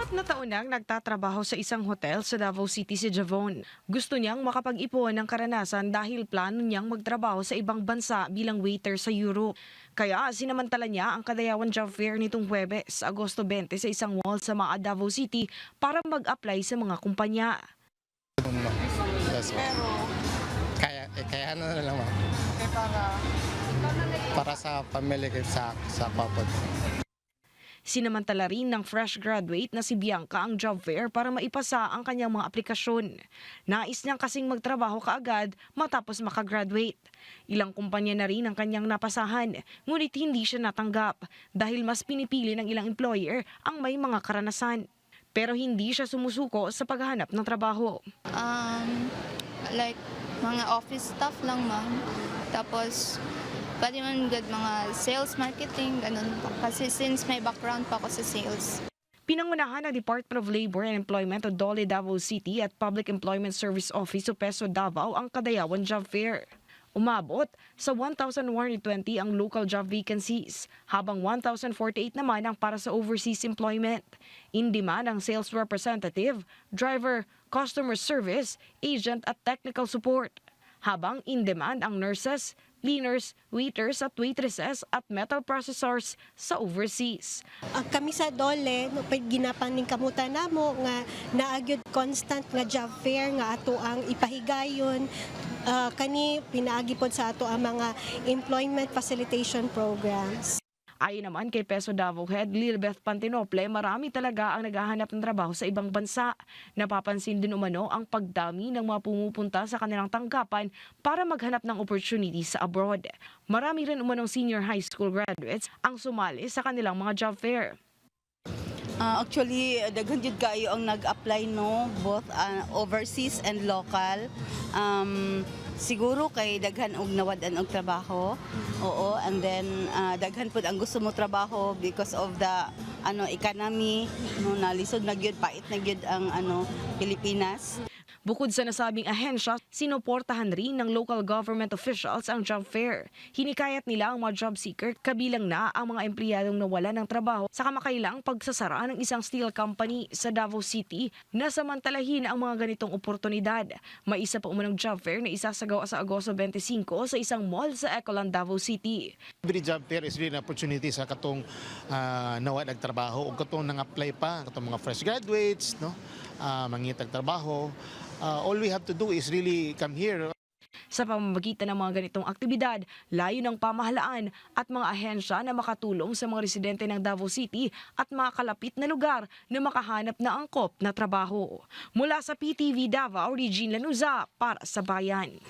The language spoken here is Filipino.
Na taon nang nagtatrabaho sa isang hotel sa Davao City si Javon. Gusto niyang makapag-ipon ng karanasan dahil plano niyang magtrabaho sa ibang bansa bilang waiter sa Europe. Kaya sinamantala niya ang Kadayawan Job Fair nitong Huwebes, Agosto 20 sa isang mall sa Davao City para mag-apply sa mga kumpanya. Yes, kaya ano na lang ma'am. Para sa pamilya ko sa papod. Sinamantala rin ng fresh graduate na si Bianca ang job fair para maipasa ang kanyang mga aplikasyon. Nais niyang kasing magtrabaho kaagad matapos makagraduate. Ilang kumpanya na rin ang kanyang napasahan, ngunit hindi siya natanggap dahil mas pinipili ng ilang employer ang may mga karanasan. Pero hindi siya sumusuko sa paghahanap ng trabaho. Like mga office staff lang ma'am. Tapos pwede man good mga sales, marketing, ganun pa. Kasi since may background pa ako sa sales. Pinangunahan ng Department of Labor and Employment o DOLE Davao City at Public Employment Service Office o PESO Davao ang Kadayawan Job Fair. Umabot sa 1,120 ang local job vacancies, habang 1,048 naman ang para sa overseas employment. In demand ang sales representative, driver, customer service, agent at technical support. Habang in demand ang nurses, cleaners, waiters at waitresses at metal processors sa overseas. Kami sa DOLE, no, ginapan ning kamutan namo nga naagyod constant nga job fair nga ato ang ipahigayon. Kani pinaagi pod sa ato ang mga employment facilitation programs. Ayon naman kay PESO Davao Head Lilbeth Pantinople, marami talaga ang naghahanap ng trabaho sa ibang bansa. Napapansin din umano ang pagdami ng mga pumupunta sa kanilang tanggapan para maghanap ng opportunities sa abroad. Marami rin umanong senior high school graduates ang sumali sa kanilang mga job fair. Actually, daghan jud kayo ang nag-apply no, both overseas and local. Siguro kay daghan og nawadan og trabaho. Oo, and then daghan pud ang gusto mo trabaho because of the economy no, nalisod na gyud, pait na gyud ang Pilipinas. Bukod sa nasabing ahensya, sinuportahan rin ng local government officials ang job fair. Hinikayat nila ang mga job seeker, kabilang na ang mga empleyadong nawalan ng trabaho sa kamakailang pagsasara ng isang steel company sa Davao City na samantalahin ang mga ganitong oportunidad. May isa pa umunong job fair na isasagawa sa Agosto 25 sa isang mall sa Ecoland, Davao City. Every job fair is really an opportunity sa katong nawa nagtrabaho o katong nang-apply pa, katong mga fresh graduates, no? Mangitag trabaho. All we have to do is really come here. Sa pamamagitan ng mga ganitong aktibidad, layo ng pamahalaan at mga ahensya na makatulong sa mga residente ng Davao City at mga kalapit na lugar na makahanap na angkop na trabaho. Mula sa PTV Davao, Regine Lanuza para sa Bayan.